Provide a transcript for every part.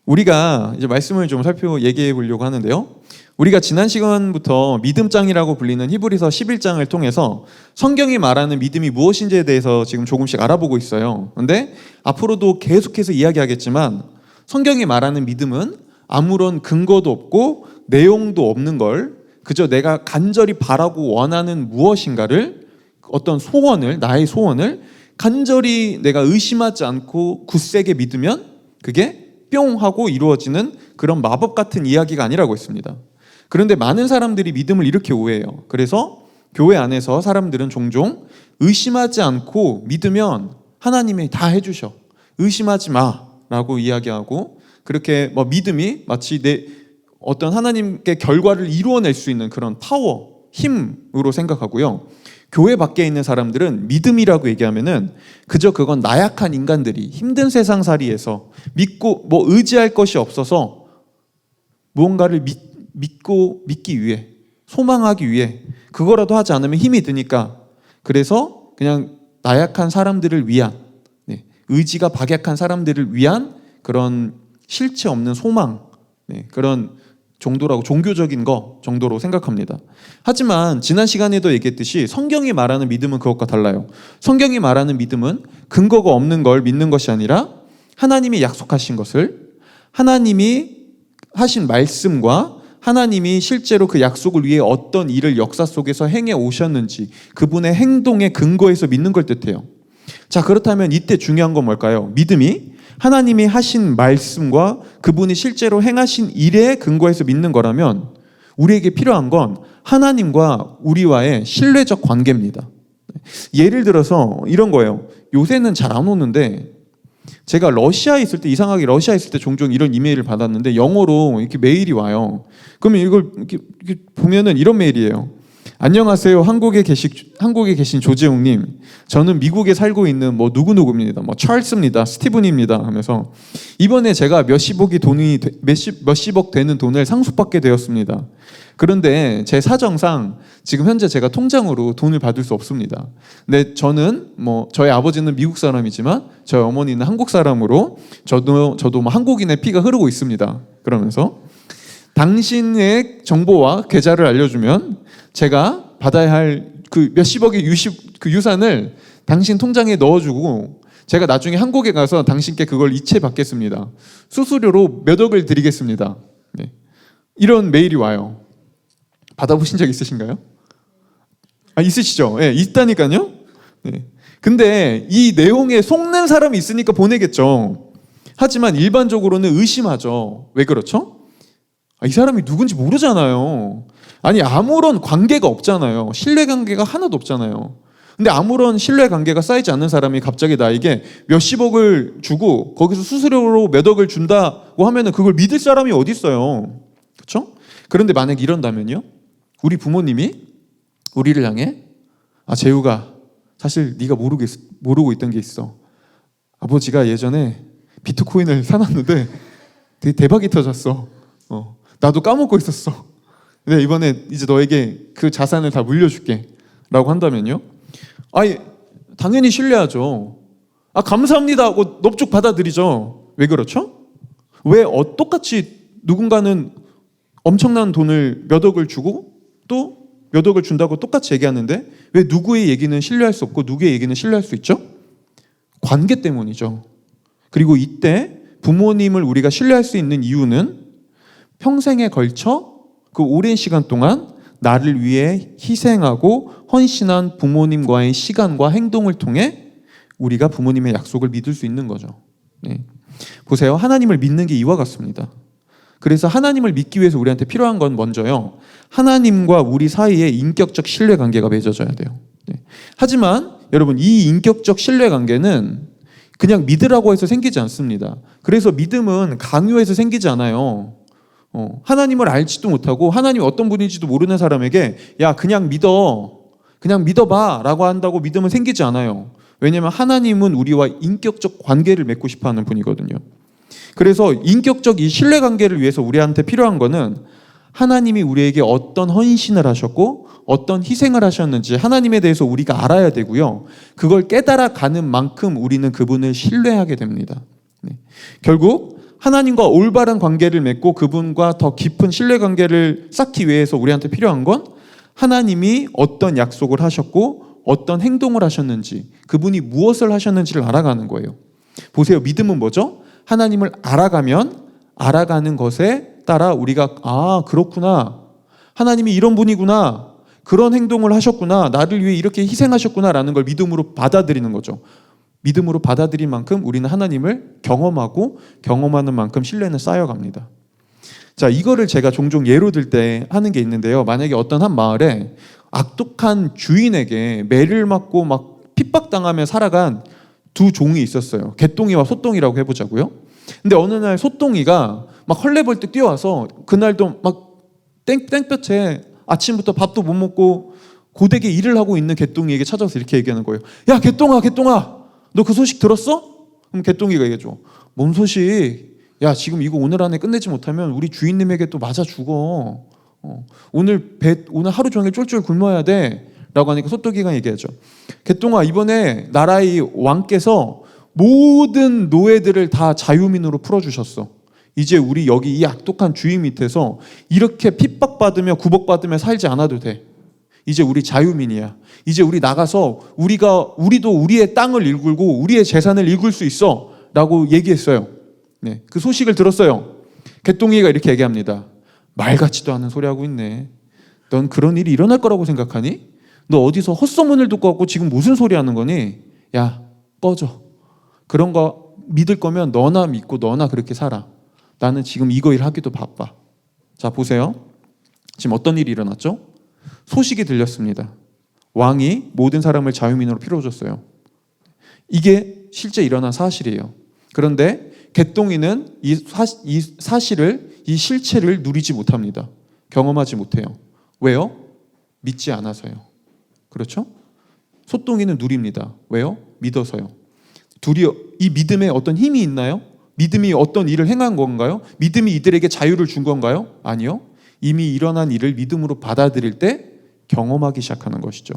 우리가 이제 말씀을 좀 얘기해 보려고 하는데요. 우리가 지난 시간부터 믿음장이라고 불리는 히브리서 11장을 통해서 성경이 말하는 믿음이 무엇인지에 대해서 지금 조금씩 알아보고 있어요. 그런데 앞으로도 계속해서 이야기하겠지만 성경이 말하는 믿음은 아무런 근거도 없고 내용도 없는 걸 그저 내가 간절히 바라고 원하는 무엇인가를 어떤 소원을, 나의 소원을 간절히 내가 의심하지 않고 굳세게 믿으면 그게 뿅 하고 이루어지는 그런 마법 같은 이야기가 아니라고 했습니다. 그런데 많은 사람들이 믿음을 이렇게 오해해요. 그래서 교회 안에서 사람들은 종종 의심하지 않고 믿으면 하나님이 다 해주셔, 의심하지 마 라고 이야기하고, 그렇게 믿음이 마치 내 어떤 하나님께 결과를 이루어낼 수 있는 그런 파워, 힘으로 생각하고요. 교회 밖에 있는 사람들은 믿음이라고 얘기하면은 그저 그건 나약한 인간들이 힘든 세상살이에서 믿고 의지할 것이 없어서 무언가를 믿기 위해, 소망하기 위해 그거라도 하지 않으면 힘이 드니까, 그래서 그냥 나약한 사람들을 위한, 의지가 박약한 사람들을 위한 그런 실체 없는 소망, 그런 정도라고, 종교적인 거 정도로 생각합니다. 하지만 지난 시간에도 얘기했듯이 성경이 말하는 믿음은 그것과 달라요. 성경이 말하는 믿음은 근거가 없는 걸 믿는 것이 아니라 하나님이 약속하신 것을, 하나님이 하신 말씀과 하나님이 실제로 그 약속을 위해 어떤 일을 역사 속에서 행해 오셨는지 그분의 행동의 근거에서 믿는 걸 뜻해요. 자, 그렇다면 이때 중요한 건 뭘까요? 믿음이 하나님이 하신 말씀과 그분이 실제로 행하신 일에 근거해서 믿는 거라면 우리에게 필요한 건 하나님과 우리와의 신뢰적 관계입니다. 예를 들어서 이런 거예요. 요새는 잘 안 오는데 제가 러시아에 있을 때, 이상하게 러시아에 있을 때 종종 이런 이메일을 받았는데 영어로 이렇게 메일이 와요. 그러면 이걸 이렇게 보면은 이런 메일이에요. 안녕하세요. 한국에 계신 조재웅님. 저는 미국에 살고 있는 누구누구입니다. 찰스입니다. 스티븐입니다. 하면서 이번에 제가 몇십억 되는 돈을 상속받게 되었습니다. 그런데 제 사정상 지금 현재 제가 통장으로 돈을 받을 수 없습니다. 근데 저는 저희 아버지는 미국 사람이지만 저희 어머니는 한국 사람으로 저도 한국인의 피가 흐르고 있습니다. 그러면서 당신의 정보와 계좌를 알려주면 제가 받아야 할 그 몇십억의 유산을 당신 통장에 넣어주고 제가 나중에 한국에 가서 당신께 그걸 이체 받겠습니다. 수수료로 몇 억을 드리겠습니다. 이런 메일이 와요. 받아보신 적 있으신가요? 있으시죠? 있다니까요. 근데 이 내용에 속는 사람이 있으니까 보내겠죠. 하지만 일반적으로는 의심하죠. 왜 그렇죠? 이 사람이 누군지 모르잖아요. 아무런 관계가 없잖아요. 신뢰관계가 하나도 없잖아요. 근데 아무런 신뢰관계가 쌓이지 않는 사람이 갑자기 나에게 몇십억을 주고 거기서 수수료로 몇 억을 준다고 하면은 그걸 믿을 사람이 어디 있어요? 그렇죠? 그런데 만약 이런다면요, 우리 부모님이 우리를 향해 재우가, 사실 네가 모르고 있던 게 있어. 아버지가 예전에 비트코인을 사놨는데 되게 대박이 터졌어. 나도 까먹고 있었어. 근데 이번에 이제 너에게 그 자산을 다 물려줄게 라고 한다면요, 당연히 신뢰하죠. 감사합니다 하고 넙죽 받아들이죠. 왜 그렇죠? 왜 똑같이 누군가는 엄청난 돈을 몇 억을 주고 또 몇 억을 준다고 똑같이 얘기하는데 왜 누구의 얘기는 신뢰할 수 없고 누구의 얘기는 신뢰할 수 있죠? 관계 때문이죠. 그리고 이때 부모님을 우리가 신뢰할 수 있는 이유는 평생에 걸쳐 그 오랜 시간 동안 나를 위해 희생하고 헌신한 부모님과의 시간과 행동을 통해 우리가 부모님의 약속을 믿을 수 있는 거죠. 보세요. 하나님을 믿는 게 이와 같습니다. 그래서 하나님을 믿기 위해서 우리한테 필요한 건 먼저요, 하나님과 우리 사이에 인격적 신뢰관계가 맺어져야 돼요. 하지만 여러분, 이 인격적 신뢰관계는 그냥 믿으라고 해서 생기지 않습니다. 그래서 믿음은 강요해서 생기지 않아요. 하나님을 알지도 못하고 하나님 어떤 분인지도 모르는 사람에게 그냥 믿어봐 라고 한다고 믿음은 생기지 않아요. 왜냐하면 하나님은 우리와 인격적 관계를 맺고 싶어하는 분이거든요. 그래서 인격적 이 신뢰관계를 위해서 우리한테 필요한 거는 하나님이 우리에게 어떤 헌신을 하셨고 어떤 희생을 하셨는지 하나님에 대해서 우리가 알아야 되고요, 그걸 깨달아가는 만큼 우리는 그분을 신뢰하게 됩니다. 결국 하나님과 올바른 관계를 맺고 그분과 더 깊은 신뢰 관계를 쌓기 위해서 우리한테 필요한 건 하나님이 어떤 약속을 하셨고 어떤 행동을 하셨는지, 그분이 무엇을 하셨는지를 알아가는 거예요. 보세요. 믿음은 뭐죠? 하나님을 알아가면 알아가는 것에 따라 우리가 그렇구나. 하나님이 이런 분이구나. 그런 행동을 하셨구나. 나를 위해 이렇게 희생하셨구나 라는 걸 믿음으로 받아들이는 거죠. 믿음으로 받아들인 만큼 우리는 하나님을 경험하고 경험하는 만큼 신뢰는 쌓여갑니다. 자, 이거를 제가 종종 예로 들 때 하는 게 있는데요. 만약에 어떤 한 마을에 악독한 주인에게 매를 맞고 막 핍박당하며 살아간 두 종이 있었어요. 개똥이와 소똥이라고 해보자고요. 근데 어느 날 소똥이가 막 헐레벌떡 뛰어와서 그날도 막 땡볕에 아침부터 밥도 못 먹고 고되게 일을 하고 있는 개똥이에게 찾아와서 이렇게 얘기하는 거예요. 야, 개똥아, 너 그 소식 들었어? 그럼 개똥이가 얘기하죠. 뭔 소식? 야, 지금 이거 오늘 안에 끝내지 못하면 우리 주인님에게 또 맞아 죽어. 오늘 하루 종일 쫄쫄 굶어야 돼. 라고 하니까 소똥이가 얘기하죠. 개똥아, 이번에 나라의 왕께서 모든 노예들을 다 자유민으로 풀어주셨어. 이제 우리 여기 이 악독한 주인 밑에서 이렇게 핍박받으며 구박받으며 살지 않아도 돼. 이제 우리 자유민이야. 이제 우리 나가서 우리도 우리의 땅을 일굴고 우리의 재산을 일굴 수 있어. 라고 얘기했어요. 네, 그 소식을 들었어요. 개똥이가 이렇게 얘기합니다. 말 같지도 않은 소리 하고 있네. 넌 그런 일이 일어날 거라고 생각하니? 너 어디서 헛소문을 듣고 왔고 지금 무슨 소리 하는 거니? 야, 꺼져. 그런 거 믿을 거면 너나 믿고 너나 그렇게 살아. 나는 지금 이거 일 하기도 바빠. 자, 보세요. 지금 어떤 일이 일어났죠? 소식이 들렸습니다. 왕이 모든 사람을 자유민으로 풀어줬어요. 이게 실제 일어난 사실이에요. 그런데 개똥이는 이 사실을, 이 실체를 누리지 못합니다. 경험하지 못해요. 왜요? 믿지 않아서요. 그렇죠? 소똥이는 누립니다. 왜요? 믿어서요. 둘이 이 믿음에 어떤 힘이 있나요? 믿음이 어떤 일을 행한 건가요? 믿음이 이들에게 자유를 준 건가요? 아니요. 이미 일어난 일을 믿음으로 받아들일 때 경험하기 시작하는 것이죠.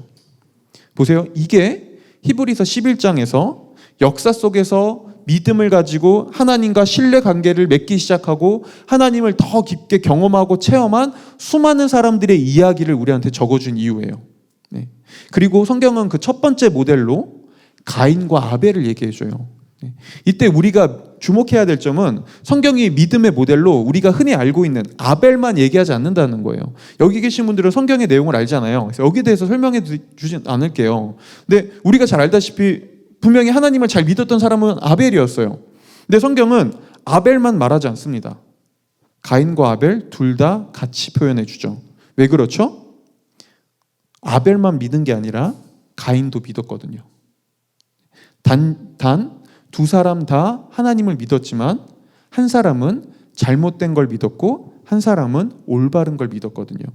보세요. 이게 히브리서 11장에서 역사 속에서 믿음을 가지고 하나님과 신뢰 관계를 맺기 시작하고 하나님을 더 깊게 경험하고 체험한 수많은 사람들의 이야기를 우리한테 적어준 이유예요. 네. 그리고 성경은 그 첫 번째 모델로 가인과 아벨을 얘기해줘요. 네. 이때 우리가 주목해야 될 점은 성경이 믿음의 모델로 우리가 흔히 알고 있는 아벨만 얘기하지 않는다는 거예요. 여기 계신 분들은 성경의 내용을 알잖아요. 그래서 여기에 대해서 설명해 주진 않을게요. 근데 우리가 잘 알다시피 분명히 하나님을 잘 믿었던 사람은 아벨이었어요. 근데 성경은 아벨만 말하지 않습니다. 가인과 아벨 둘 다 같이 표현해 주죠. 왜 그렇죠? 아벨만 믿은 게 아니라 가인도 믿었거든요. 단 두 사람 다 하나님을 믿었지만 한 사람은 잘못된 걸 믿었고 한 사람은 올바른 걸 믿었거든요.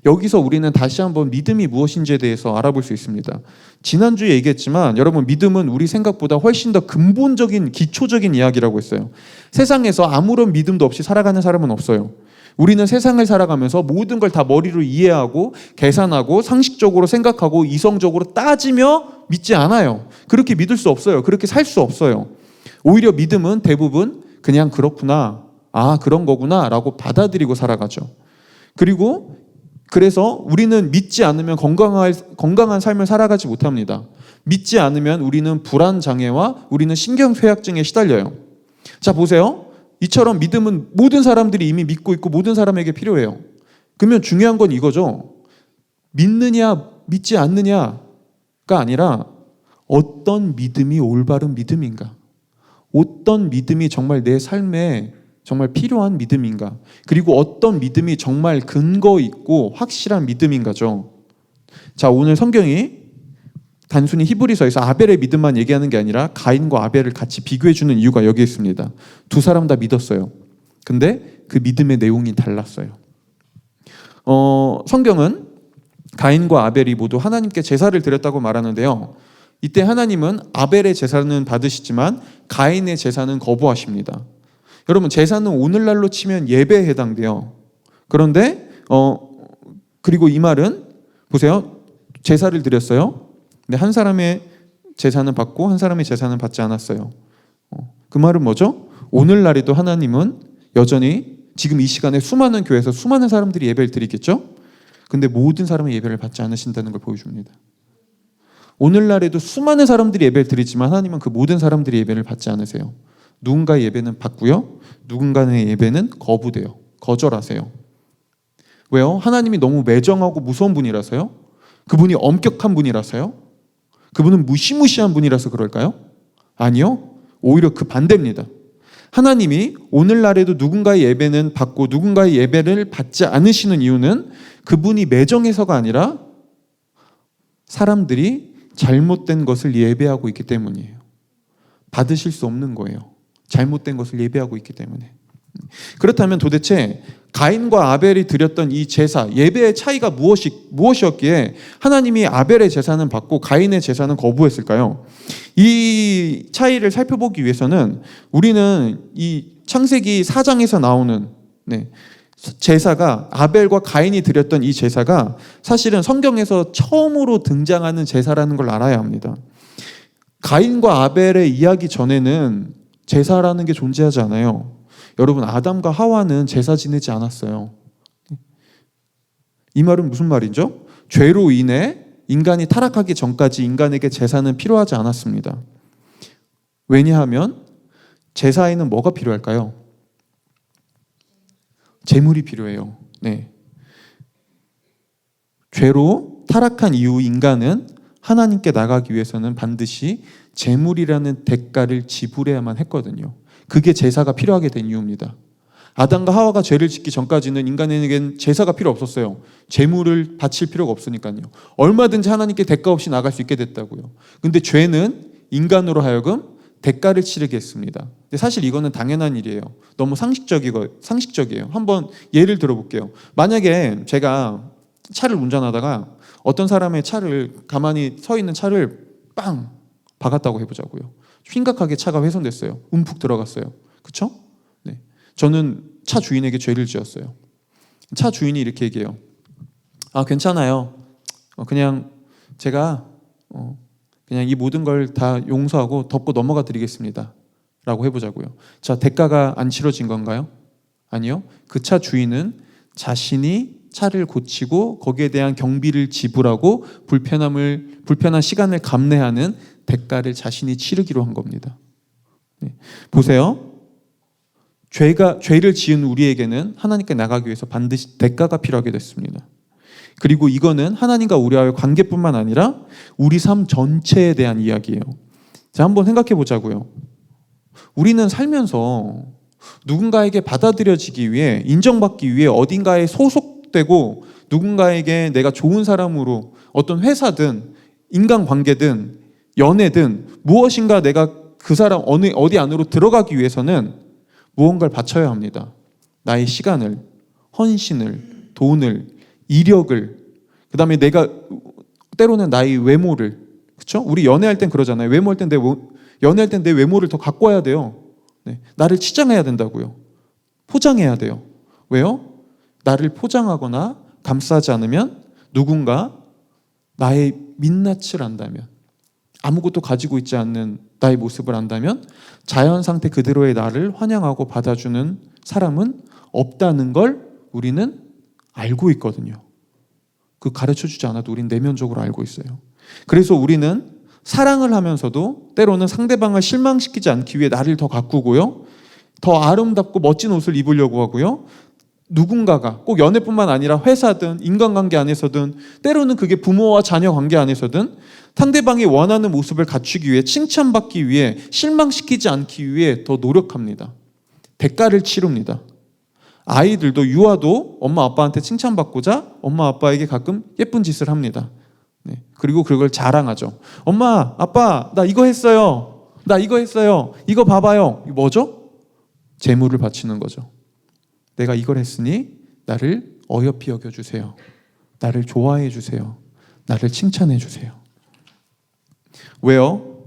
여기서 우리는 다시 한번 믿음이 무엇인지에 대해서 알아볼 수 있습니다. 지난주에 얘기했지만 여러분, 믿음은 우리 생각보다 훨씬 더 근본적인 기초적인 이야기라고 했어요. 세상에서 아무런 믿음도 없이 살아가는 사람은 없어요. 우리는 세상을 살아가면서 모든 걸 다 머리로 이해하고 계산하고 상식적으로 생각하고 이성적으로 따지며 믿지 않아요. 그렇게 믿을 수 없어요. 그렇게 살 수 없어요. 오히려 믿음은 대부분 그냥 그렇구나, 그런 거구나 라고 받아들이고 살아가죠. 그래서 우리는 믿지 않으면 건강한 삶을 살아가지 못합니다. 믿지 않으면 우리는 불안장애와 우리는 신경쇠약증에 시달려요. 자, 보세요. 이처럼 믿음은 모든 사람들이 이미 믿고 있고 모든 사람에게 필요해요. 그러면 중요한 건 이거죠. 믿느냐 믿지 않느냐가 아니라 어떤 믿음이 올바른 믿음인가, 어떤 믿음이 정말 내 삶에 정말 필요한 믿음인가, 그리고 어떤 믿음이 정말 근거 있고 확실한 믿음인가죠. 자, 오늘 성경이 단순히 히브리서에서 아벨의 믿음만 얘기하는 게 아니라 가인과 아벨을 같이 비교해주는 이유가 여기 있습니다. 두 사람 다 믿었어요. 근데 그 믿음의 내용이 달랐어요. 성경은 가인과 아벨이 모두 하나님께 제사를 드렸다고 말하는데요. 이때 하나님은 아벨의 제사는 받으시지만 가인의 제사는 거부하십니다. 여러분, 제사는 오늘날로 치면 예배에 해당돼요. 그런데 그리고 이 말은 보세요. 제사를 드렸어요. 근데 한 사람의 제사는 받고 한 사람의 제사는 받지 않았어요. 그 말은 뭐죠? 오늘날에도 하나님은 여전히 지금 이 시간에 수많은 교회에서 수많은 사람들이 예배를 드리겠죠? 근데 모든 사람은 예배를 받지 않으신다는 걸 보여줍니다. 오늘날에도 수많은 사람들이 예배를 드리지만 하나님은 그 모든 사람들이 예배를 받지 않으세요. 누군가의 예배는 받고요, 누군가의 예배는 거부돼요. 거절하세요. 왜요? 하나님이 너무 매정하고 무서운 분이라서요? 그분이 엄격한 분이라서요? 그분은 무시무시한 분이라서 그럴까요? 아니요. 오히려 그 반대입니다. 하나님이 오늘날에도 누군가의 예배는 받고 누군가의 예배를 받지 않으시는 이유는 그분이 매정해서가 아니라 사람들이 잘못된 것을 예배하고 있기 때문이에요. 받으실 수 없는 거예요. 잘못된 것을 예배하고 있기 때문에. 그렇다면 도대체 가인과 아벨이 드렸던 이 제사, 예배의 차이가 무엇이었기에 하나님이 아벨의 제사는 받고 가인의 제사는 거부했을까요? 이 차이를 살펴보기 위해서는 우리는 이 창세기 4장에서 나오는 제사가, 아벨과 가인이 드렸던 이 제사가 사실은 성경에서 처음으로 등장하는 제사라는 걸 알아야 합니다. 가인과 아벨의 이야기 전에는 제사라는 게 존재하지 않아요. 여러분, 아담과 하와는 제사 지내지 않았어요. 이 말은 무슨 말이죠? 죄로 인해 인간이 타락하기 전까지 인간에게 제사는 필요하지 않았습니다. 왜냐하면 제사에는 뭐가 필요할까요? 제물이 필요해요. 죄로 타락한 이후 인간은 하나님께 나가기 위해서는 반드시 제물이라는 대가를 지불해야만 했거든요. 그게 제사가 필요하게 된 이유입니다. 아담과 하와가 죄를 짓기 전까지는 인간에게는 제사가 필요 없었어요. 제물을 바칠 필요가 없으니까요. 얼마든지 하나님께 대가 없이 나갈 수 있게 됐다고요. 근데 죄는 인간으로 하여금 대가를 치르게 했습니다. 근데 사실 이거는 당연한 일이에요. 너무 상식적이에요. 한번 예를 들어볼게요. 만약에 제가 차를 운전하다가 어떤 사람의 차를, 가만히 서 있는 차를 빵 박았다고 해보자고요. 심각하게 차가 훼손됐어요. 움푹 들어갔어요. 그렇죠? 저는 차 주인에게 죄를 지었어요. 차 주인이 이렇게 얘기해요. 괜찮아요. 그냥 제가 그냥 이 모든 걸 다 용서하고 덮고 넘어가 드리겠습니다. 라고 해보자고요. 자, 대가가 안 치러진 건가요? 아니요. 그 차 주인은 자신이 차를 고치고 거기에 대한 경비를 지불하고 불편한 시간을 감내하는 대가를 자신이 치르기로 한 겁니다. 보세요. 죄를 지은 우리에게는 하나님께 나가기 위해서 반드시 대가가 필요하게 됐습니다. 그리고 이거는 하나님과 우리와의 관계뿐만 아니라 우리 삶 전체에 대한 이야기예요. 자, 한번 생각해 보자고요. 우리는 살면서 누군가에게 받아들여지기 위해, 인정받기 위해 어딘가에 소속되고 누군가에게 내가 좋은 사람으로, 어떤 회사든 인간관계든 연애든 무엇인가 내가 그 사람 어디 안으로 들어가기 위해서는 무언가를 바쳐야 합니다. 나의 시간을, 헌신을, 돈을, 이력을, 그 다음에 내가 때로는 나의 외모를, 그렇죠? 우리 연애할 땐 그러잖아요. 연애할 땐 내 외모를 더 갖고 와야 돼요. 나를 치장해야 된다고요. 포장해야 돼요. 왜요? 나를 포장하거나 감싸지 않으면, 누군가 나의 민낯을 안다면, 아무것도 가지고 있지 않는 나의 모습을 안다면 자연 상태 그대로의 나를 환영하고 받아주는 사람은 없다는 걸 우리는 알고 있거든요. 그 가르쳐주지 않아도 우리는 내면적으로 알고 있어요. 그래서 우리는 사랑을 하면서도 때로는 상대방을 실망시키지 않기 위해 나를 더 가꾸고요, 더 아름답고 멋진 옷을 입으려고 하고요, 누군가가 꼭 연애뿐만 아니라 회사든 인간관계 안에서든 때로는 그게 부모와 자녀 관계 안에서든 상대방이 원하는 모습을 갖추기 위해, 칭찬받기 위해, 실망시키지 않기 위해 더 노력합니다. 대가를 치릅니다. 아이들도, 유아도 엄마 아빠한테 칭찬받고자 엄마 아빠에게 가끔 예쁜 짓을 합니다. 그리고 그걸 자랑하죠. 엄마, 아빠, 나 이거 했어요. 나 이거 했어요. 이거 봐봐요. 이거 뭐죠? 재물을 바치는 거죠. 내가 이걸 했으니 나를 어여삐 여겨주세요. 나를 좋아해 주세요. 나를 칭찬해 주세요. 왜요?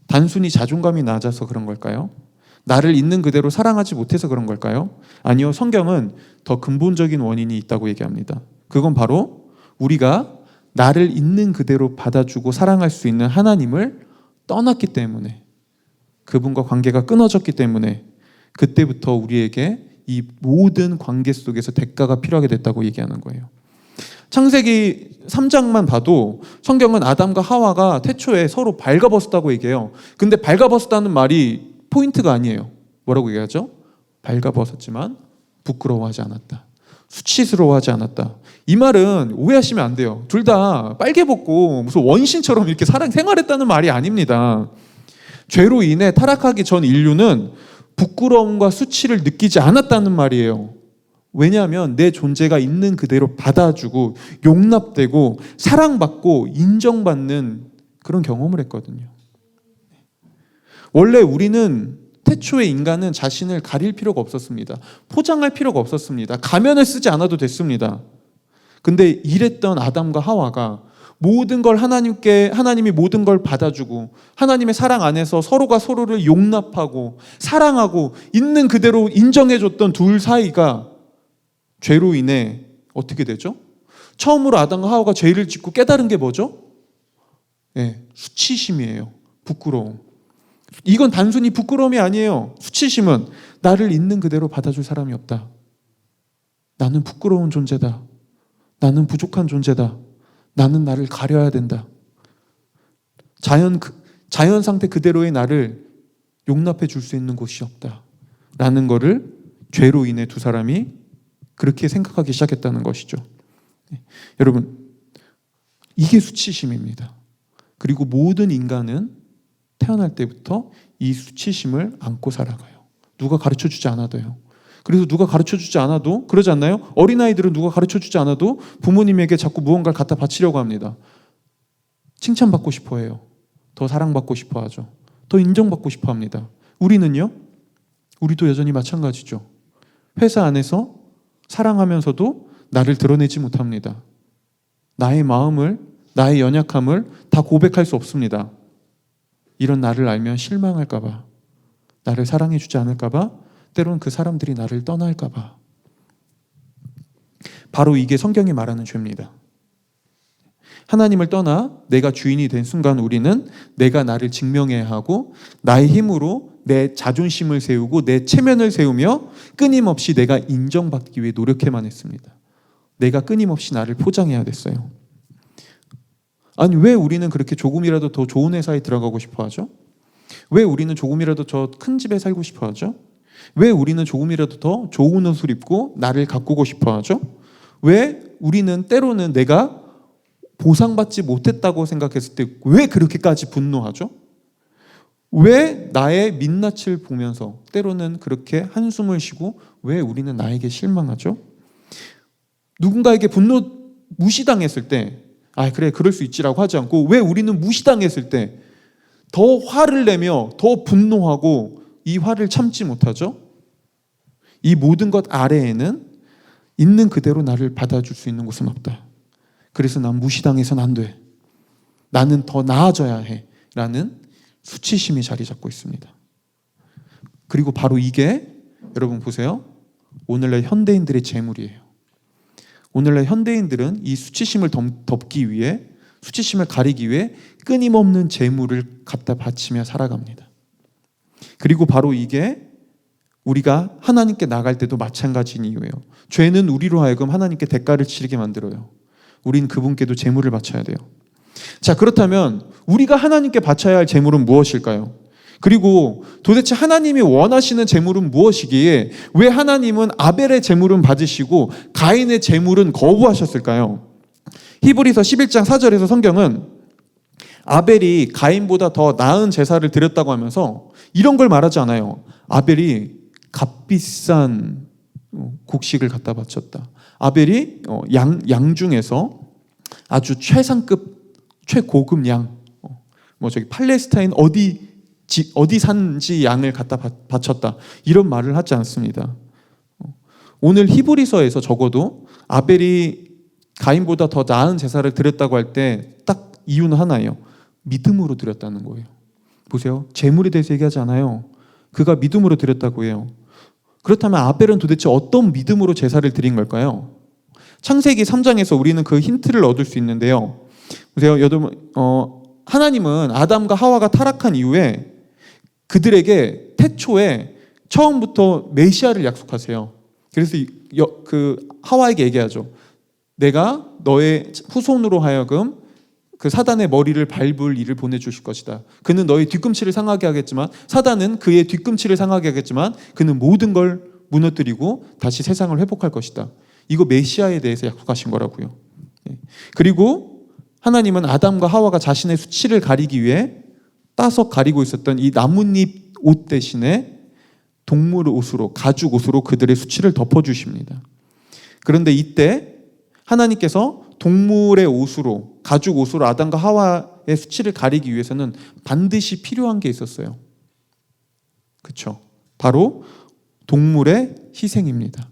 단순히 자존감이 낮아서 그런 걸까요? 나를 있는 그대로 사랑하지 못해서 그런 걸까요? 아니요. 성경은 더 근본적인 원인이 있다고 얘기합니다. 그건 바로 우리가 나를 있는 그대로 받아주고 사랑할 수 있는 하나님을 떠났기 때문에, 그분과 관계가 끊어졌기 때문에 그때부터 우리에게 이 모든 관계 속에서 대가가 필요하게 됐다고 얘기하는 거예요. 창세기 3장만 봐도 성경은 아담과 하와가 태초에 서로 발가벗었다고 얘기해요. 근데 발가벗었다는 말이 포인트가 아니에요. 뭐라고 얘기하죠? 발가벗었지만 부끄러워하지 않았다. 수치스러워하지 않았다. 이 말은 오해하시면 안 돼요. 둘 다 빨개 벗고 무슨 원신처럼 이렇게 생활했다는 말이 아닙니다. 죄로 인해 타락하기 전 인류는 부끄러움과 수치를 느끼지 않았다는 말이에요. 왜냐하면 내 존재가 있는 그대로 받아주고 용납되고 사랑받고 인정받는 그런 경험을 했거든요. 원래 우리는 태초의 인간은 자신을 가릴 필요가 없었습니다. 포장할 필요가 없었습니다. 가면을 쓰지 않아도 됐습니다. 근데 이랬던 아담과 하와가 모든 걸 하나님이 모든 걸 받아주고 하나님의 사랑 안에서 서로가 서로를 용납하고 사랑하고 있는 그대로 인정해줬던 둘 사이가 죄로 인해 어떻게 되죠? 처음으로 아담과 하와가 죄를 짓고 깨달은 게 뭐죠? 수치심이에요. 부끄러움. 이건 단순히 부끄러움이 아니에요. 수치심은 나를 있는 그대로 받아줄 사람이 없다. 나는 부끄러운 존재다. 나는 부족한 존재다. 나는 나를 가려야 된다. 자연 상태 그대로의 나를 용납해 줄 수 있는 곳이 없다. 라는 거를 죄로 인해 두 사람이 그렇게 생각하기 시작했다는 것이죠. 여러분, 이게 수치심입니다. 그리고 모든 인간은 태어날 때부터 이 수치심을 안고 살아가요. 누가 가르쳐주지 않아도요. 그래서 누가 가르쳐주지 않아도 그러지 않나요? 어린아이들은 누가 가르쳐주지 않아도 부모님에게 자꾸 무언가를 갖다 바치려고 합니다. 칭찬받고 싶어 해요. 더 사랑받고 싶어 하죠. 더 인정받고 싶어 합니다. 우리는요? 우리도 여전히 마찬가지죠. 회사 안에서 사랑하면서도 나를 드러내지 못합니다. 나의 마음을, 나의 연약함을 다 고백할 수 없습니다. 이런 나를 알면 실망할까 봐, 나를 사랑해주지 않을까 봐, 때로는 그 사람들이 나를 떠날까 봐. 바로 이게 성경이 말하는 죄입니다. 하나님을 떠나 내가 주인이 된 순간 우리는 내가 나를 증명해야 하고 나의 힘으로 내 자존심을 세우고 내 체면을 세우며 끊임없이 내가 인정받기 위해 노력해만 했습니다. 내가 끊임없이 나를 포장해야 됐어요. 아니, 왜 우리는 그렇게 조금이라도 더 좋은 회사에 들어가고 싶어 하죠? 왜 우리는 조금이라도 더 큰 집에 살고 싶어 하죠? 왜 우리는 조금이라도 더 좋은 옷을 입고 나를 가꾸고 싶어 하죠? 왜 우리는 때로는 내가 보상받지 못했다고 생각했을 때 왜 그렇게까지 분노하죠? 왜 나의 민낯을 보면서 때로는 그렇게 한숨을 쉬고 왜 우리는 나에게 실망하죠? 누군가에게 무시당했을 때 그래 그럴 수 있지라고 하지 않고 왜 우리는 무시당했을 때 더 화를 내며 더 분노하고 이 화를 참지 못하죠? 이 모든 것 아래에는 있는 그대로 나를 받아줄 수 있는 곳은 없다. 그래서 난 무시당해서는 안 돼. 나는 더 나아져야 해. 라는 수치심이 자리 잡고 있습니다. 그리고 바로 이게 여러분 보세요. 오늘날 현대인들의 재물이에요. 오늘날 현대인들은 이 수치심을 덮기 위해 수치심을 가리기 위해 끊임없는 재물을 갖다 바치며 살아갑니다. 그리고 바로 이게 우리가 하나님께 나갈 때도 마찬가지인 이유예요. 죄는 우리로 하여금 하나님께 대가를 치르게 만들어요. 우린 그분께도 재물을 바쳐야 돼요. 자, 그렇다면 우리가 하나님께 바쳐야 할 재물은 무엇일까요? 그리고 도대체 하나님이 원하시는 재물은 무엇이기에 왜 하나님은 아벨의 재물은 받으시고 가인의 재물은 거부하셨을까요? 히브리서 11장 4절에서 성경은 아벨이 가인보다 더 나은 제사를 드렸다고 하면서 이런 걸 말하지 않아요. 아벨이 값비싼 곡식을 갖다 바쳤다. 아벨이 양 중에서 아주 최상급 최고급 양, 팔레스타인 어디 산지 양을 갖다 바쳤다. 이런 말을 하지 않습니다. 오늘 히브리서에서 적어도 아벨이 가인보다 더 나은 제사를 드렸다고 할 때 딱 이유는 하나예요. 믿음으로 드렸다는 거예요. 보세요. 재물에 대해서 얘기하지 않아요. 그가 믿음으로 드렸다고 해요. 그렇다면 아벨은 도대체 어떤 믿음으로 제사를 드린 걸까요? 창세기 3장에서 우리는 그 힌트를 얻을 수 있는데요. 보세요. 여러분, 하나님은 아담과 하와가 타락한 이후에 그들에게 태초에 처음부터 메시아를 약속하세요. 그래서 하와에게 얘기하죠. 내가 너의 후손으로 하여금 그 사단의 머리를 밟을 일을 보내주실 것이다. 그는 너의 뒤꿈치를 상하게 하겠지만, 사단은 그의 뒤꿈치를 상하게 하겠지만 그는 모든 걸 무너뜨리고 다시 세상을 회복할 것이다. 이거 메시아에 대해서 약속하신 거라고요. 그리고 하나님은 아담과 하와가 자신의 수치를 가리기 위해 따서 가리고 있었던 이 나뭇잎 옷 대신에 동물 옷으로, 가죽 옷으로 그들의 수치를 덮어주십니다. 그런데 이때 하나님께서 동물의 옷으로, 가죽 옷으로 아담과 하와의 수치를 가리기 위해서는 반드시 필요한 게 있었어요. 그렇죠? 바로 동물의 희생입니다.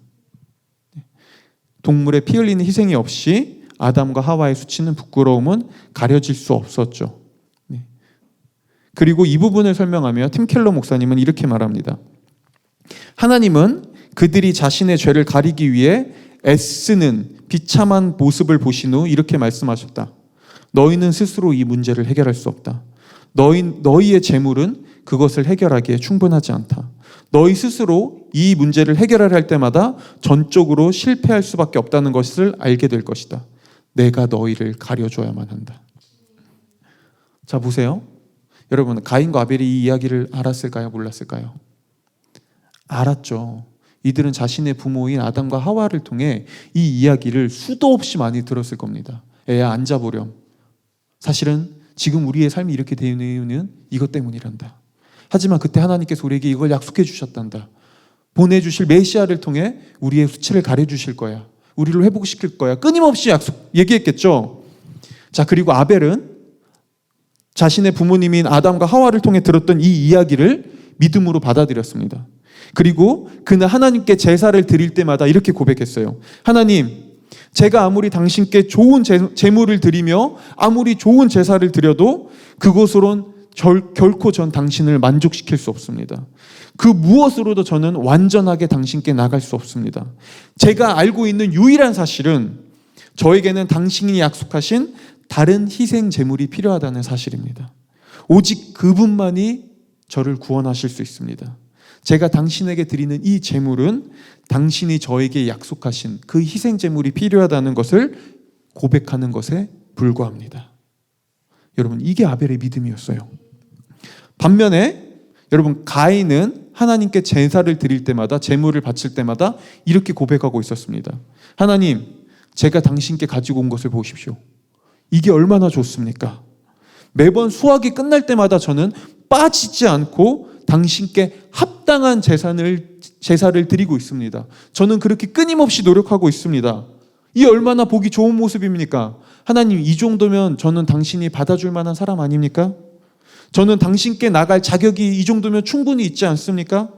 동물의 피 흘리는 희생이 없이 아담과 하와의 수치는, 부끄러움은 가려질 수 없었죠. 그리고 이 부분을 설명하며 팀 켈러 목사님은 이렇게 말합니다. 하나님은 그들이 자신의 죄를 가리기 위해 애쓰는 비참한 모습을 보신 후 이렇게 말씀하셨다. 너희는 스스로 이 문제를 해결할 수 없다. 너희의 재물은 그것을 해결하기에 충분하지 않다. 너희 스스로 이 문제를 해결하려 할 때마다 전적으로 실패할 수밖에 없다는 것을 알게 될 것이다. 내가 너희를 가려줘야만 한다. 자, 보세요. 여러분, 가인과 아벨이 이 이야기를 알았을까요? 몰랐을까요? 알았죠. 이들은 자신의 부모인 아담과 하와를 통해 이 이야기를 수도 없이 많이 들었을 겁니다. 애야, 앉아보렴. 사실은 지금 우리의 삶이 이렇게 되는 이유는 이것 때문이란다. 하지만 그때 하나님께서 우리에게 이걸 약속해 주셨단다. 보내주실 메시아를 통해 우리의 수치를 가려주실 거야. 우리를 회복시킬 거야. 끊임없이 얘기했겠죠. 자, 그리고 아벨은 자신의 부모님인 아담과 하와를 통해 들었던 이 이야기를 믿음으로 받아들였습니다. 그리고 그는 하나님께 제사를 드릴 때마다 이렇게 고백했어요. 하나님, 제가 아무리 당신께 좋은 제물을 드리며 아무리 좋은 제사를 드려도 그것으로는 결코 전 당신을 만족시킬 수 없습니다. 그 무엇으로도 저는 완전하게 당신께 나갈 수 없습니다. 제가 알고 있는 유일한 사실은 저에게는 당신이 약속하신 다른 희생 제물이 필요하다는 사실입니다. 오직 그분만이 저를 구원하실 수 있습니다. 제가 당신에게 드리는 이 제물은 당신이 저에게 약속하신 그 희생 제물이 필요하다는 것을 고백하는 것에 불과합니다. 여러분, 이게 아벨의 믿음이었어요. 반면에 여러분, 가인은 하나님께 제사를 드릴 때마다, 제물을 바칠 때마다 이렇게 고백하고 있었습니다. 하나님, 제가 당신께 가지고 온 것을 보십시오. 이게 얼마나 좋습니까? 매번 수확이 끝날 때마다 저는 빠지지 않고 당신께 합당한 제사를 드리고 있습니다. 저는 그렇게 끊임없이 노력하고 있습니다. 이 얼마나 보기 좋은 모습입니까? 하나님, 이 정도면 저는 당신이 받아줄 만한 사람 아닙니까? 저는 당신께 나갈 자격이 이 정도면 충분히 있지 않습니까?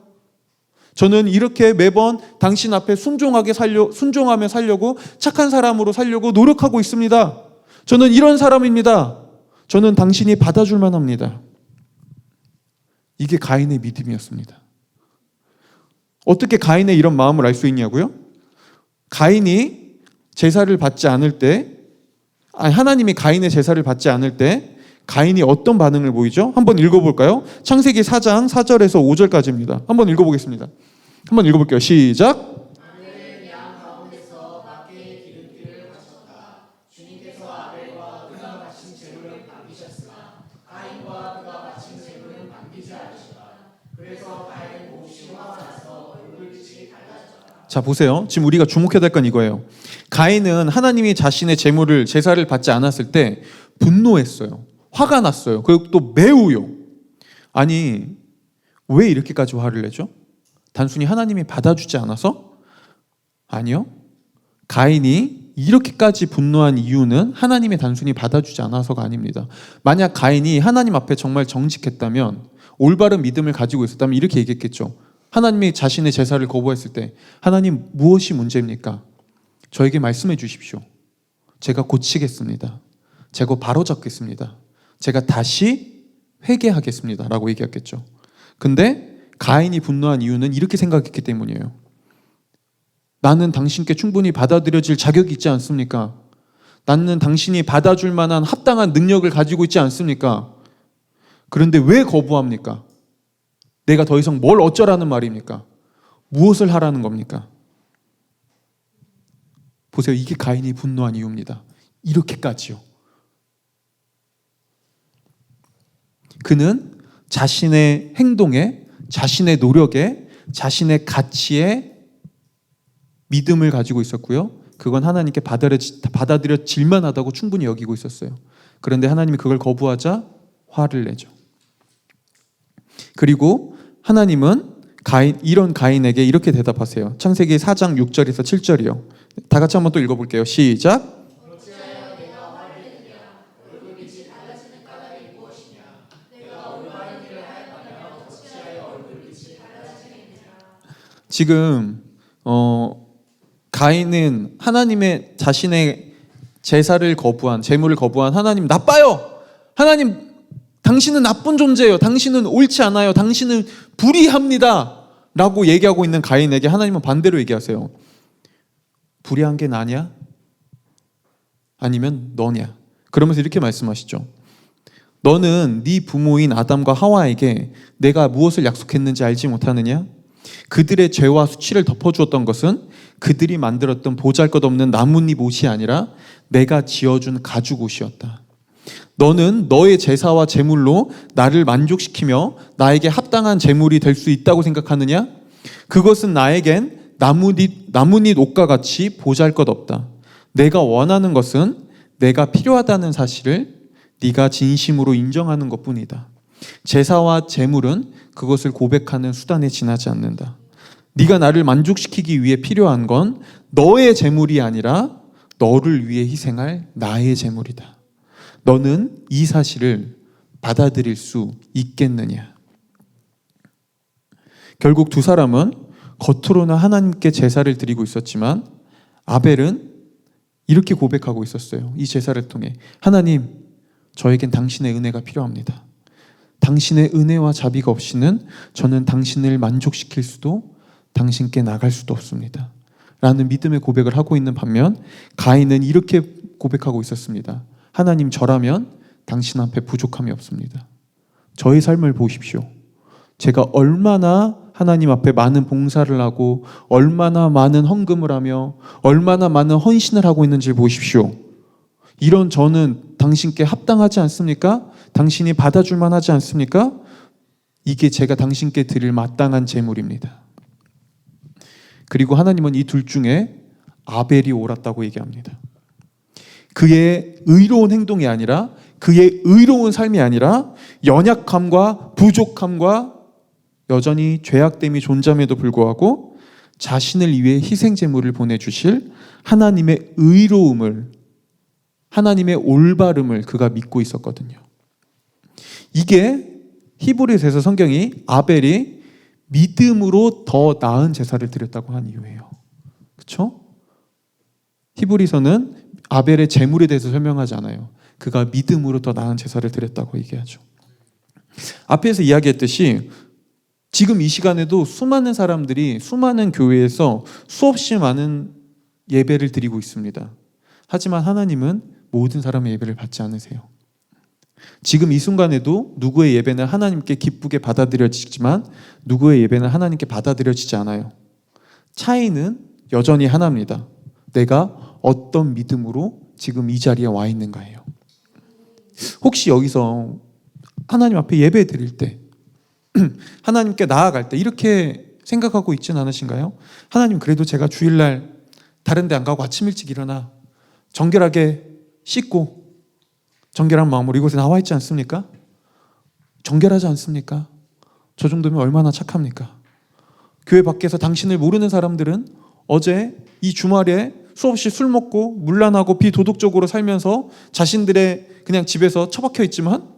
저는 이렇게 매번 당신 앞에 순종하며 살려고, 착한 사람으로 살려고 노력하고 있습니다. 저는 이런 사람입니다. 저는 당신이 받아줄 만합니다. 이게 가인의 믿음이었습니다. 어떻게 가인의 이런 마음을 알 수 있냐고요? 가인이 제사를 받지 않을 때, 하나님이 가인의 제사를 받지 않을 때 가인이 어떤 반응을 보이죠? 한번 읽어볼까요? 창세기 4장 4절에서 5절까지입니다. 한번 읽어보겠습니다. 한번 읽어볼게요. 시작. 자, 보세요. 지금 우리가 주목해야 될 건 이거예요. 가인은 하나님이 자신의 제사를 받지 않았을 때 분노했어요. 화가 났어요. 그리고 또 매우요. 아니, 왜 이렇게까지 화를 내죠? 단순히 하나님이 받아주지 않아서? 아니요. 가인이 이렇게까지 분노한 이유는 하나님이 단순히 받아주지 않아서가 아닙니다. 만약 가인이 하나님 앞에 정말 정직했다면, 올바른 믿음을 가지고 있었다면 이렇게 얘기했겠죠. 하나님이 자신의 제사를 거부했을 때, 하나님, 무엇이 문제입니까? 저에게 말씀해 주십시오. 제가 고치겠습니다. 제가 바로잡겠습니다. 제가 다시 회개하겠습니다. 라고 얘기했겠죠. 근데 가인이 분노한 이유는 이렇게 생각했기 때문이에요. 나는 당신께 충분히 받아들여질 자격이 있지 않습니까? 나는 당신이 받아줄 만한 합당한 능력을 가지고 있지 않습니까? 그런데 왜 거부합니까? 내가 더 이상 뭘 어쩌라는 말입니까? 무엇을 하라는 겁니까? 보세요. 이게 가인이 분노한 이유입니다. 이렇게까지요. 그는 자신의 행동에, 자신의 노력에, 자신의 가치에 믿음을 가지고 있었고요. 그건 하나님께 받아들여질만 하다고 충분히 여기고 있었어요. 그런데 하나님이 그걸 거부하자 화를 내죠. 그리고 하나님은 이런 가인에게 이렇게 대답하세요. 창세기 4장 6절에서 7절이요. 다 같이 한번 또 읽어볼게요. 시작. 지금 가인은 하나님의 자신의 제사를 거부한, 제물을 거부한 하나님 나빠요. 하나님 당신은 나쁜 존재예요. 당신은 옳지 않아요. 당신은 불의합니다 라고 얘기하고 있는 가인에게 하나님은 반대로 얘기하세요. 불의한 게 나냐? 아니면 너냐? 그러면서 이렇게 말씀하시죠. 너는 네 부모인 아담과 하와에게 내가 무엇을 약속했는지 알지 못하느냐? 그들의 죄와 수치를 덮어주었던 것은 그들이 만들었던 보잘것없는 나뭇잎 옷이 아니라 내가 지어준 가죽 옷이었다. 너는 너의 제사와 제물로 나를 만족시키며 나에게 합당한 제물이 될 수 있다고 생각하느냐? 그것은 나에겐 나뭇잎 옷과 같이 보잘것없다. 내가 원하는 것은 내가 필요하다는 사실을 네가 진심으로 인정하는 것뿐이다. 제사와 제물은 그것을 고백하는 수단에 지나지 않는다. 네가 나를 만족시키기 위해 필요한 건 너의 제물이 아니라 너를 위해 희생할 나의 제물이다. 너는 이 사실을 받아들일 수 있겠느냐? 결국 두 사람은 겉으로는 하나님께 제사를 드리고 있었지만 아벨은 이렇게 고백하고 있었어요. 이 제사를 통해 하나님, 저에겐 당신의 은혜가 필요합니다. 당신의 은혜와 자비가 없이는 저는 당신을 만족시킬 수도 당신께 나갈 수도 없습니다. 라는 믿음의 고백을 하고 있는 반면 가인은 이렇게 고백하고 있었습니다. 하나님, 저라면 당신 앞에 부족함이 없습니다. 저의 삶을 보십시오. 제가 얼마나 하나님 앞에 많은 봉사를 하고 얼마나 많은 헌금을 하며 얼마나 많은 헌신을 하고 있는지 보십시오. 이런 저는 당신께 합당하지 않습니까? 당신이 받아줄 만하지 않습니까? 이게 제가 당신께 드릴 마땅한 제물입니다. 그리고 하나님은 이 둘 중에 아벨이 옳았다고 얘기합니다. 그의 의로운 행동이 아니라, 그의 의로운 삶이 아니라 연약함과 부족함과 여전히 죄악됨이 존재함에도 불구하고 자신을 위해 희생 제물을 보내주실 하나님의 의로움을, 하나님의 올바름을 그가 믿고 있었거든요. 이게 히브리서에서 성경이 아벨이 믿음으로 더 나은 제사를 드렸다고 한 이유예요. 그렇죠? 히브리서는 아벨의 제물에 대해서 설명하지 않아요. 그가 믿음으로 더 나은 제사를 드렸다고 얘기하죠. 앞에서 이야기했듯이 지금 이 시간에도 수많은 사람들이 수많은 교회에서 수없이 많은 예배를 드리고 있습니다. 하지만 하나님은 모든 사람의 예배를 받지 않으세요. 지금 이 순간에도 누구의 예배는 하나님께 기쁘게 받아들여지지만 누구의 예배는 하나님께 받아들여지지 않아요. 차이는 여전히 하나입니다. 내가 어떤 믿음으로 지금 이 자리에 와 있는가예요. 혹시 여기서 하나님 앞에 예배 드릴 때 하나님께 나아갈 때 이렇게 생각하고 있지는 않으신가요? 하나님, 그래도 제가 주일날 다른 데 안 가고 아침 일찍 일어나 정결하게 씻고 정결한 마음으로 이곳에 나와 있지 않습니까? 정결하지 않습니까? 저 정도면 얼마나 착합니까? 교회 밖에서 당신을 모르는 사람들은 어제 이 주말에 수없이 술 먹고 문란하고 비도덕적으로 살면서 자신들의 그냥 집에서 처박혀 있지만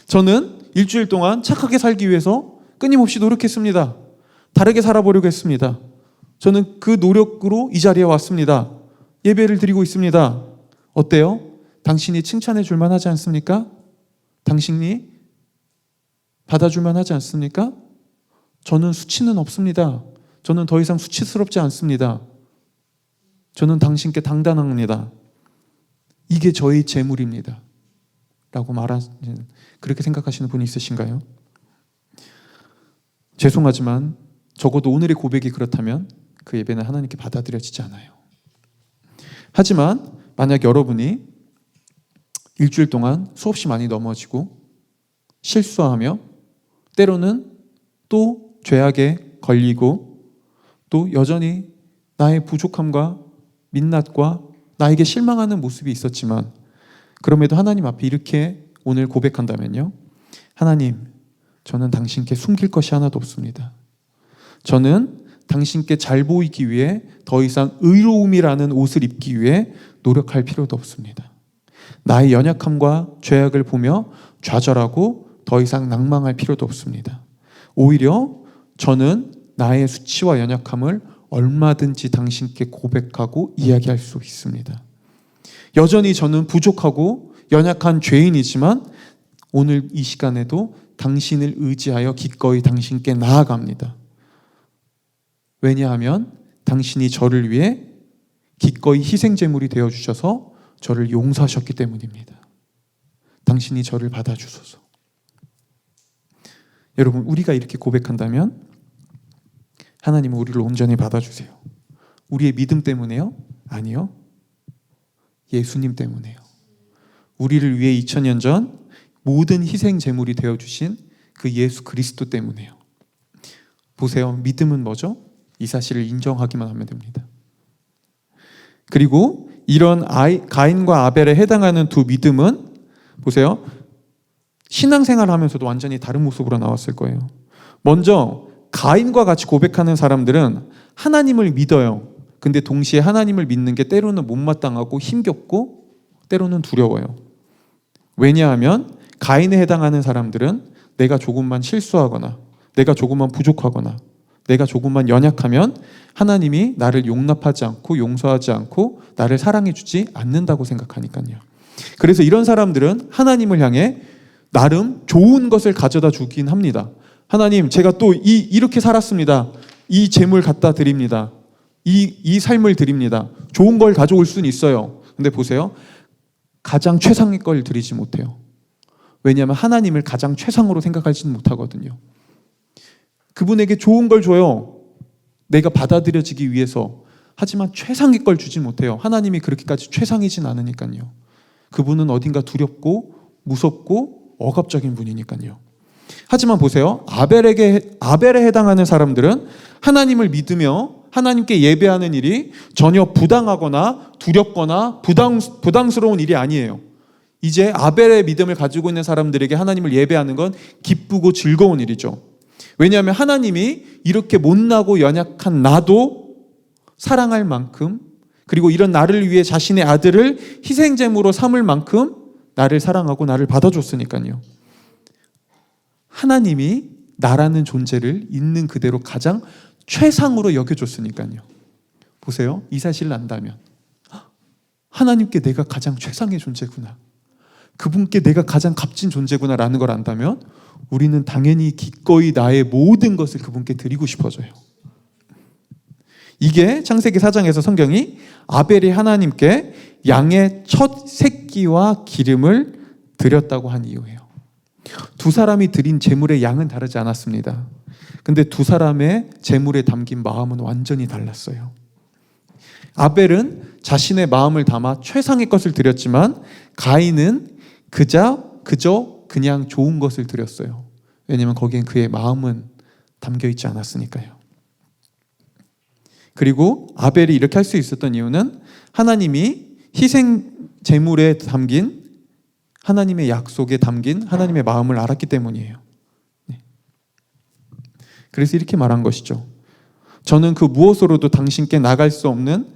저는 일주일 동안 착하게 살기 위해서 끊임없이 노력했습니다. 다르게 살아보려고 했습니다. 저는 그 노력으로 이 자리에 왔습니다. 예배를 드리고 있습니다. 어때요? 당신이 칭찬해 줄 만하지 않습니까? 당신이 받아줄 만하지 않습니까? 저는 수치는 없습니다. 저는 더 이상 수치스럽지 않습니다. 저는 당신께 당당합니다. 이게 저의 재물입니다. 라고 말하는, 그렇게 생각하시는 분이 있으신가요? 죄송하지만 적어도 오늘의 고백이 그렇다면 그 예배는 하나님께 받아들여지지 않아요. 하지만 만약 여러분이 일주일 동안 수없이 많이 넘어지고 실수하며 때로는 또 죄악에 걸리고 또 여전히 나의 부족함과 민낯과 나에게 실망하는 모습이 있었지만 그럼에도 하나님 앞에 이렇게 오늘 고백한다면요. 하나님, 저는 당신께 숨길 것이 하나도 없습니다. 저는 당신께 잘 보이기 위해 더 이상 의로움이라는 옷을 입기 위해 노력할 필요도 없습니다. 나의 연약함과 죄악을 보며 좌절하고 더 이상 낭망할 필요도 없습니다. 오히려 저는 나의 수치와 연약함을 얼마든지 당신께 고백하고 이야기할 수 있습니다. 여전히 저는 부족하고 연약한 죄인이지만 오늘 이 시간에도 당신을 의지하여 기꺼이 당신께 나아갑니다. 왜냐하면 당신이 저를 위해 기꺼이 희생제물이 되어주셔서 저를 용서하셨기 때문입니다. 당신이 저를 받아주소서. 여러분, 우리가 이렇게 고백한다면 하나님은 우리를 온전히 받아주세요. 우리의 믿음 때문에요? 아니요. 예수님 때문에요. 우리를 위해 2000년 전 모든 희생제물이 되어주신 그 예수 그리스도 때문에요. 보세요. 믿음은 뭐죠? 이 사실을 인정하기만 하면 됩니다. 그리고 이런 가인과 아벨에 해당하는 두 믿음은 보세요. 신앙생활을 하면서도 완전히 다른 모습으로 나왔을 거예요. 먼저 가인과 같이 고백하는 사람들은 하나님을 믿어요. 근데 동시에 하나님을 믿는 게 때로는 못마땅하고 힘겹고 때로는 두려워요. 왜냐하면 가인에 해당하는 사람들은 내가 조금만 실수하거나 내가 조금만 부족하거나 내가 조금만 연약하면 하나님이 나를 용납하지 않고 용서하지 않고 나를 사랑해 주지 않는다고 생각하니까요. 그래서 이런 사람들은 하나님을 향해 나름 좋은 것을 가져다 주긴 합니다. 하나님, 제가 또 이렇게 살았습니다. 이 재물 갖다 드립니다. 이 삶을 드립니다. 좋은 걸 가져올 수는 있어요. 근데 보세요. 가장 최상의 걸 드리지 못해요. 왜냐하면 하나님을 가장 최상으로 생각하지는 못하거든요. 그분에게 좋은 걸 줘요. 내가 받아들여지기 위해서. 하지만 최상의 걸 주지 못해요. 하나님이 그렇게까지 최상이진 않으니까요. 그분은 어딘가 두렵고 무섭고 억압적인 분이니까요. 하지만 보세요. 아벨에 해당하는 사람들은 하나님을 믿으며 하나님께 예배하는 일이 전혀 부당하거나 두렵거나 부담스러운 일이 아니에요. 이제 아벨의 믿음을 가지고 있는 사람들에게 하나님을 예배하는 건 기쁘고 즐거운 일이죠. 왜냐하면 하나님이 이렇게 못나고 연약한 나도 사랑할 만큼, 그리고 이런 나를 위해 자신의 아들을 희생제물로 삼을 만큼 나를 사랑하고 나를 받아줬으니까요. 하나님이 나라는 존재를 있는 그대로 가장 최상으로 여겨줬으니까요. 보세요. 이 사실을 안다면 하나님께 내가 가장 최상의 존재구나, 그분께 내가 가장 값진 존재구나라는 걸 안다면 우리는 당연히 기꺼이 나의 모든 것을 그분께 드리고 싶어져요. 이게 창세기 4장에서 성경이 아벨이 하나님께 양의 첫 새끼와 기름을 드렸다고 한 이유예요. 두 사람이 드린 제물의 양은 다르지 않았습니다. 근데 두 사람의 제물에 담긴 마음은 완전히 달랐어요. 아벨은 자신의 마음을 담아 최상의 것을 드렸지만 가인은 그저 그냥 좋은 것을 드렸어요. 왜냐하면 거기엔 그의 마음은 담겨 있지 않았으니까요. 그리고 아벨이 이렇게 할 수 있었던 이유는 하나님이 희생 제물에 담긴 하나님의 약속에 담긴 하나님의 마음을 알았기 때문이에요. 그래서 이렇게 말한 것이죠. 저는 그 무엇으로도 당신께 나갈 수 없는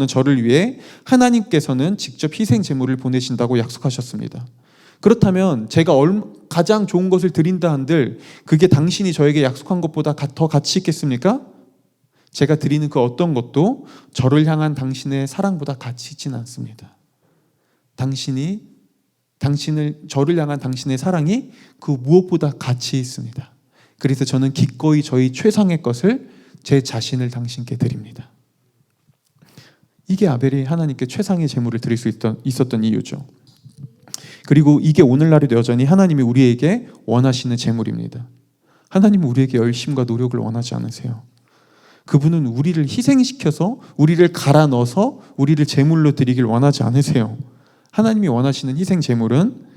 저를 위해 하나님께서는 직접 희생 제물을 보내신다고 약속하셨습니다. 그렇다면 제가 가장 좋은 것을 드린다 한들 그게 당신이 저에게 약속한 것보다 더 가치 있겠습니까? 제가 드리는 그 어떤 것도 저를 향한 당신의 사랑보다 가치 있지는 않습니다. 저를 향한 당신의 사랑이 그 무엇보다 가치 있습니다. 그래서 저는 기꺼이 저희 최상의 것을, 제 자신을 당신께 드립니다. 이게 아벨이 하나님께 최상의 제물을 드릴 수 있었던 이유죠. 그리고 이게 오늘날에도 여전히 하나님이 우리에게 원하시는 제물입니다. 하나님은 우리에게 열심과 노력을 원하지 않으세요. 그분은 우리를 희생시켜서 우리를 갈아 넣어서 우리를 제물로 드리길 원하지 않으세요. 하나님이 원하시는 희생 제물은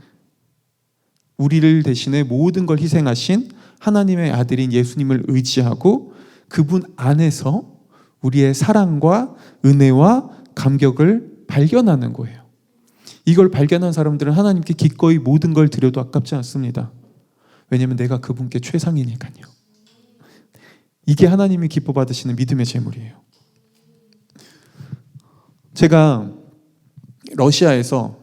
우리를 대신해 모든 걸 희생하신 하나님의 아들인 예수님을 의지하고 그분 안에서 우리의 사랑과 은혜와 감격을 발견하는 거예요. 이걸 발견한 사람들은 하나님께 기꺼이 모든 걸 드려도 아깝지 않습니다. 왜냐하면 내가 그분께 최상이니까요. 이게 하나님이 기뻐 받으시는 믿음의 제물이에요. 제가 러시아에서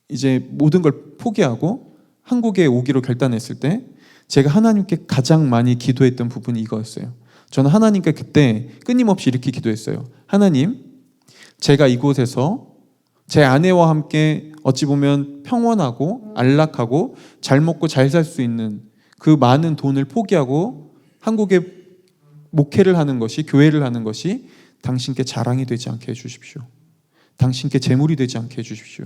이제 모든 걸 포기하고 한국에 오기로 결단했을 때 제가 하나님께 가장 많이 기도했던 부분이 이거였어요. 저는 하나님께 그때 끊임없이 이렇게 기도했어요. 하나님, 제가 이곳에서 제 아내와 함께 어찌 보면 평온하고 안락하고 잘 먹고 잘 살 수 있는 그 많은 돈을 포기하고 한국에 목회를 하는 것이, 교회를 하는 것이 당신께 자랑이 되지 않게 해주십시오. 당신께 재물이 되지 않게 해주십시오.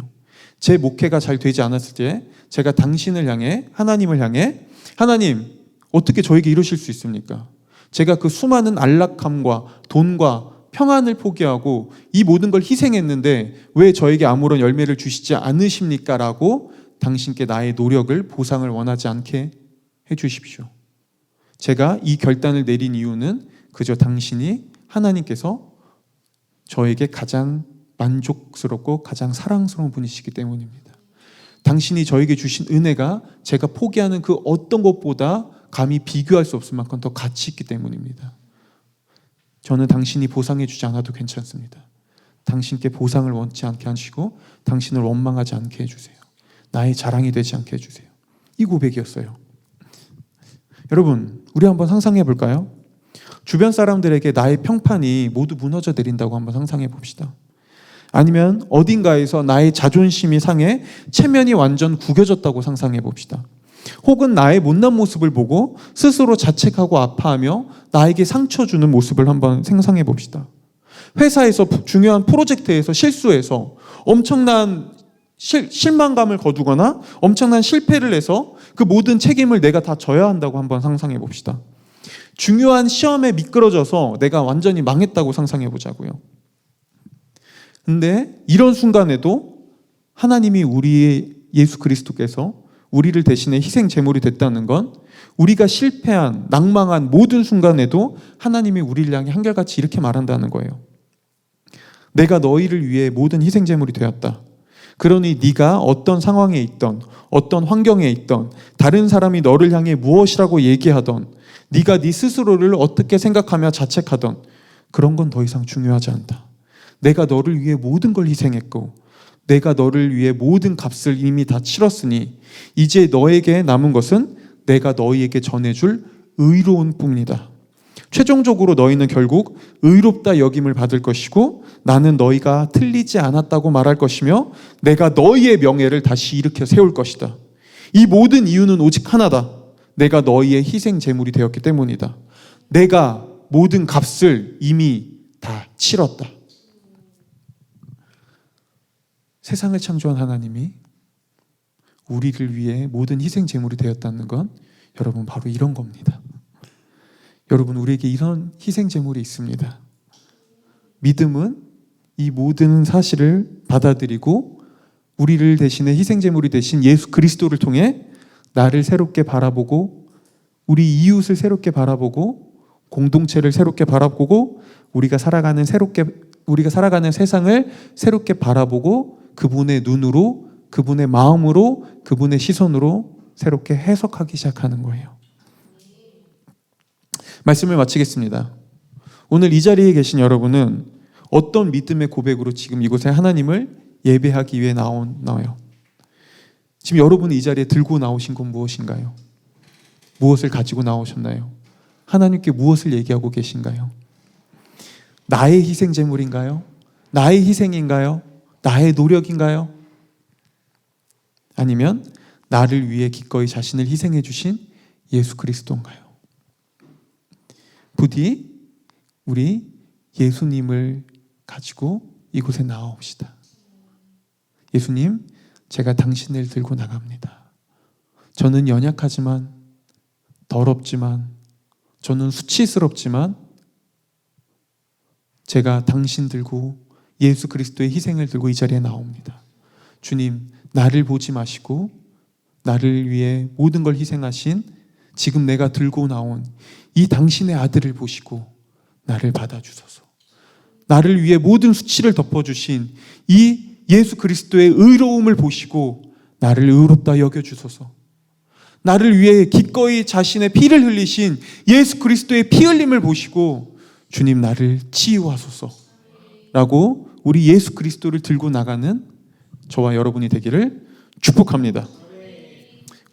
제 목회가 잘 되지 않았을 때 제가 당신을 향해, 하나님을 향해, 하나님 어떻게 저에게 이러실 수 있습니까? 제가 그 수많은 안락함과 돈과 평안을 포기하고 이 모든 걸 희생했는데 왜 저에게 아무런 열매를 주시지 않으십니까? 라고 당신께 나의 노력을, 보상을 원하지 않게 해주십시오. 제가 이 결단을 내린 이유는 그저 당신이, 하나님께서 저에게 가장 만족스럽고 가장 사랑스러운 분이시기 때문입니다. 당신이 저에게 주신 은혜가 제가 포기하는 그 어떤 것보다 감히 비교할 수 없을 만큼 더 가치 있기 때문입니다. 저는 당신이 보상해 주지 않아도 괜찮습니다. 당신께 보상을 원치 않게 하시고 당신을 원망하지 않게 해주세요. 나의 자랑이 되지 않게 해주세요. 이 고백이었어요. 여러분, 우리 한번 상상해 볼까요? 주변 사람들에게 나의 평판이 모두 무너져 내린다고 한번 상상해 봅시다. 아니면 어딘가에서 나의 자존심이 상해 체면이 완전 구겨졌다고 상상해 봅시다. 혹은 나의 못난 모습을 보고 스스로 자책하고 아파하며 나에게 상처 주는 모습을 한번 상상해 봅시다. 회사에서 중요한 프로젝트에서 실수해서 엄청난 실망감을 거두거나 엄청난 실패를 해서 그 모든 책임을 내가 다 져야 한다고 한번 상상해 봅시다. 중요한 시험에 미끄러져서 내가 완전히 망했다고 상상해 보자고요. 근데 이런 순간에도 하나님이 우리의 예수 그리스도께서 우리를 대신해 희생 제물이 됐다는 건 우리가 실패한, 낭망한 모든 순간에도 하나님이 우리를 향해 한결같이 이렇게 말한다는 거예요. 내가 너희를 위해 모든 희생 제물이 되었다. 그러니 네가 어떤 상황에 있던, 어떤 환경에 있던, 다른 사람이 너를 향해 무엇이라고 얘기하던, 네가 네 스스로를 어떻게 생각하며 자책하던 그런 건 더 이상 중요하지 않다. 내가 너를 위해 모든 걸 희생했고 내가 너를 위해 모든 값을 이미 다 치렀으니 이제 너에게 남은 것은 내가 너희에게 전해줄 의로운 뿐이다. 최종적으로 너희는 결국 의롭다 여김을 받을 것이고 나는 너희가 틀리지 않았다고 말할 것이며 내가 너희의 명예를 다시 일으켜 세울 것이다. 이 모든 이유는 오직 하나다. 내가 너희의 희생 제물이 되었기 때문이다. 내가 모든 값을 이미 다 치렀다. 세상을 창조한 하나님이 우리를 위해 모든 희생 제물이 되었다는 건 여러분 바로 이런 겁니다. 여러분, 우리에게 이런 희생 제물이 있습니다. 믿음은 이 모든 사실을 받아들이고 우리를 대신해 희생 제물이 되신 예수 그리스도를 통해 나를 새롭게 바라보고 우리 이웃을 새롭게 바라보고 공동체를 새롭게 바라보고 우리가 살아가는 세상을 새롭게 바라보고 그분의 눈으로, 그분의 마음으로, 그분의 시선으로 새롭게 해석하기 시작하는 거예요. 말씀을 마치겠습니다. 오늘 이 자리에 계신 여러분은 어떤 믿음의 고백으로 지금 이곳에 하나님을 예배하기 위해 나오나요? 지금 여러분이 이 자리에 들고 나오신 건 무엇인가요? 무엇을 가지고 나오셨나요? 하나님께 무엇을 얘기하고 계신가요? 나의 희생 제물인가요? 나의 희생인가요? 나의 노력인가요? 아니면 나를 위해 기꺼이 자신을 희생해 주신 예수 그리스도인가요? 부디 우리 예수님을 가지고 이곳에 나와옵시다. 예수님, 제가 당신을 들고 나갑니다. 저는 연약하지만, 더럽지만, 저는 수치스럽지만 제가 당신 들고 예수 그리스도의 희생을 들고 이 자리에 나옵니다. 주님, 나를 보지 마시고 나를 위해 모든 걸 희생하신 지금 내가 들고 나온 이 당신의 아들을 보시고 나를 받아주소서. 나를 위해 모든 수치를 덮어주신 이 예수 그리스도의 의로움을 보시고 나를 의롭다 여겨주소서. 나를 위해 기꺼이 자신의 피를 흘리신 예수 그리스도의 피 흘림을 보시고 주님, 나를 치유하소서 라고 우리 예수 그리스도를 들고 나가는 저와 여러분이 되기를 축복합니다.